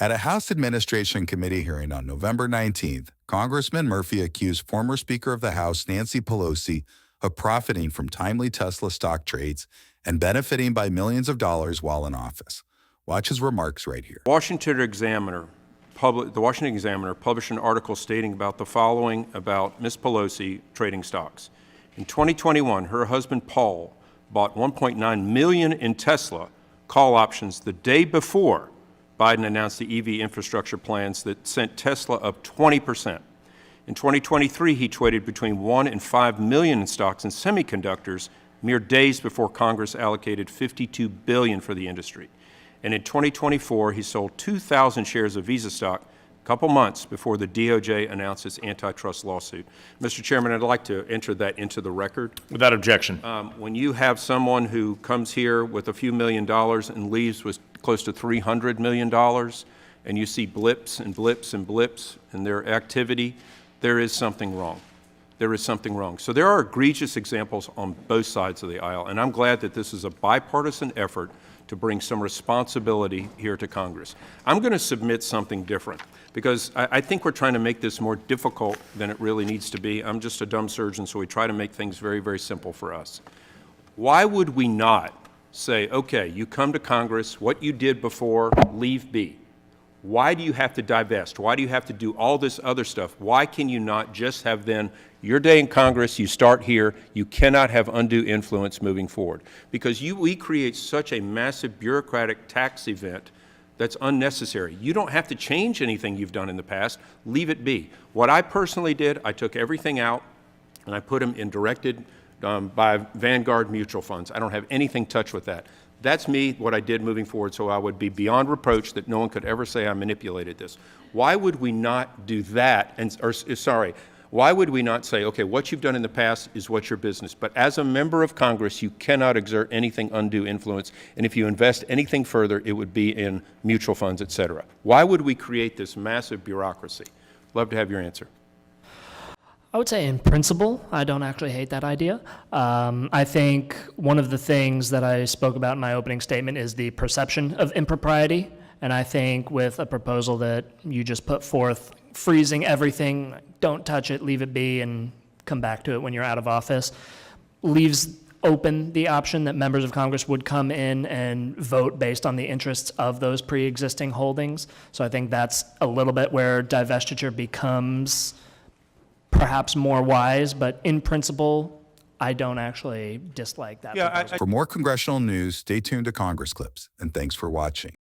At a House Administration Committee hearing on November 19th, Congressman Murphy accused former Speaker of the House Nancy Pelosi of profiting from timely Tesla stock trades and benefiting by millions of dollars while in office. Watch his remarks right here. The Washington Examiner published an article stating about the following about Ms. Pelosi trading stocks. In 2021, her husband Paul bought $1.9 million in Tesla call options the day before Biden announced the EV infrastructure plans that sent Tesla up 20%. In 2023, he traded between $1 and $5 million in stocks in semiconductors mere days before Congress allocated $52 billion for the industry. And in 2024, he sold 2,000 shares of Visa stock a couple months before the DOJ announced its antitrust lawsuit. Mr. Chairman, I'd like to enter that into the record. Without objection. When you have someone who comes here with a few $1 million and leaves with close to $300 million, and you see blips and blips and blips in their activity, there is something wrong. There is something wrong. So there are egregious examples on both sides of the aisle, and I'm glad that this is a bipartisan effort to bring some responsibility here to Congress. I'm going to submit something different because I think we're trying to make this more difficult than it really needs to be. I'm just a dumb surgeon, so we try to make things very, very simple for us. Why would we not say, okay, you come to Congress, what you did before, leave be? Why do you have to divest? Why do you have to do all this other stuff? Why can you not just have then your day in Congress, you start here, you cannot have undue influence moving forward? Because we create such a massive bureaucratic tax event that's unnecessary. You don't have to change anything you've done in the past. Leave it be. What I personally did, I took everything out and I put them in directed by Vanguard mutual funds. I don't have anything touched with that. That's me, what I did moving forward, so I would be beyond reproach that no one could ever say I manipulated this. Why would we not do that? Why would we not say, okay, what you've done in the past is what's your business, but as a member of Congress, you cannot exert anything undue influence, and if you invest anything further, it would be in mutual funds, et cetera. Why would we create this massive bureaucracy? Love to have your answer. I would say in principle, I don't actually hate that idea. I think one of the things that I spoke about in my opening statement is the perception of impropriety. And I think with a proposal that you just put forth, freezing everything, don't touch it, leave it be, and come back to it when you're out of office, leaves open the option that members of Congress would come in and vote based on the interests of those pre-existing holdings. So I think that's a little bit where divestiture becomes perhaps more wise, but in principle, I don't actually dislike that. For more congressional news, stay tuned to Congress Clips, and thanks for watching.